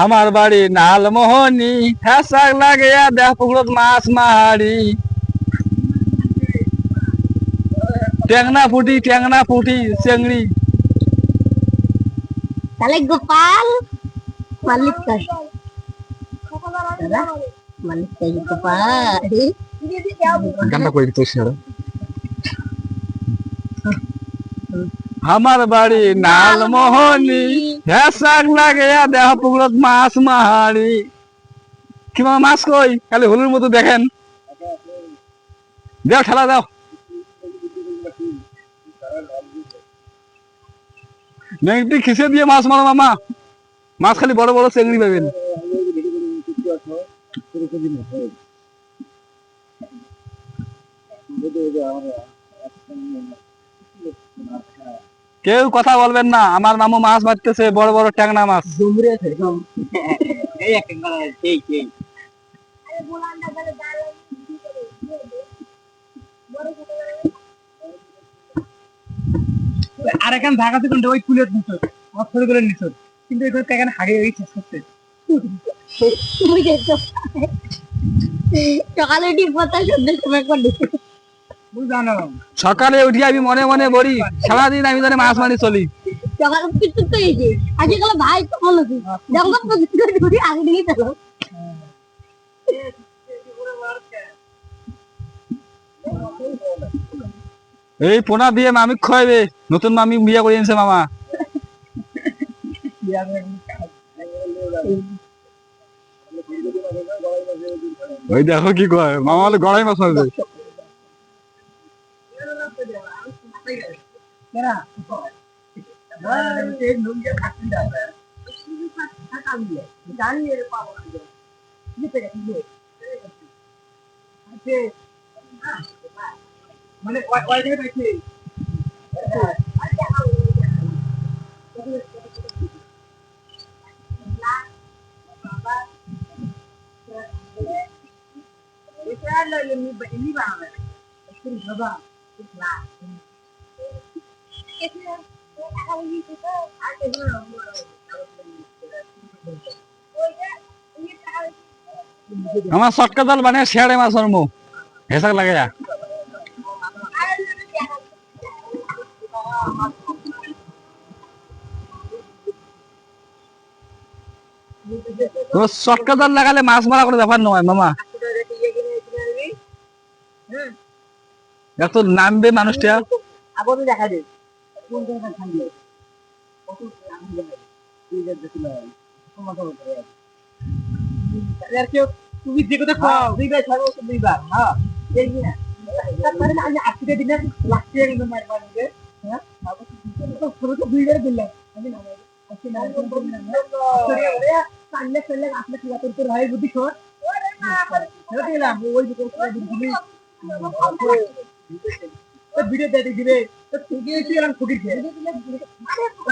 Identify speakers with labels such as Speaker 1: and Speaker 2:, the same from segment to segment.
Speaker 1: আমার বাড়ি নালমোহনী হ্যাঁ লাগে দেখ পুকুরত মাছ মাহারি টেংনা ফুটি চেংড়ি
Speaker 2: তাহলে গোপাল মালিক গোপাল
Speaker 1: গানটা কই দিতে সেরা আমার বাড়ি নালমোহনী হ্যাঁ লাগে দেহ পুকুরত মাছ মাহারি কি মাছ কই খালি হলুর মতো দেখেন দাও ঠেলা দাও নেংটি খিসে দিয়ে মাছ মারো মামা মাছ খালি বড় বড় চেংড়ি পাবেন কেউ কথা বলবেন না আমার মামু মাছ মারতেছে বড় বড় ট্যাংনা মাছ আর এখানে ঢাকা থেকে ওই কুলের নিচে অক্ষর করে নিচে কিন্তু এখানে হাগে ওই শেষ করতে
Speaker 2: সকালে উঠি পতা সন্ধ্যের সময় করলি
Speaker 1: সকালে উঠি আমি মনে মনে বলি সারাদিন আমি জানি মাছ মারি চলি
Speaker 2: সকালে কিছু তো এই যে আজকাল ভাই তো ভালো কি যখন প্রতিদিন আগে দিকে চলো
Speaker 1: এই পোনা দিয়ে মামি খাইবে নতুন মামি বিয়া করে এনেছে মামা ওই দেখো কি কয় মামা বলে গড়াই মাছ মারবে মানে আমার চটকা জাল মানে শেয়ারে মাছ মো হেসাক লাগে তো চটকা জাল লাগালে মাছ মারা করে ব্যাপার নয় মামা এত নামবে মানুষটা
Speaker 2: দেখা দে তুমি যে কথা খাও দুইবার ছাড়ো দুইবার হ্যাঁ দেখবি না তারপরে আমি আজকে দিনে লাগছে কিন্তু মার মারবে হ্যাঁ ছোট তো দুইবার দিলাম আমি না আজকে না সরি বলে সামনে চলে আপনি কি তোর ভাই বুদ্ধি শোন ওরে দিলাম ওই দিকে তুমি তো ভিডিও দেখে দিবে তো তুমি কি এরকম খুঁটি দিয়ে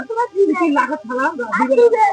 Speaker 2: তোমার কি লাগা ছাড়া দিবে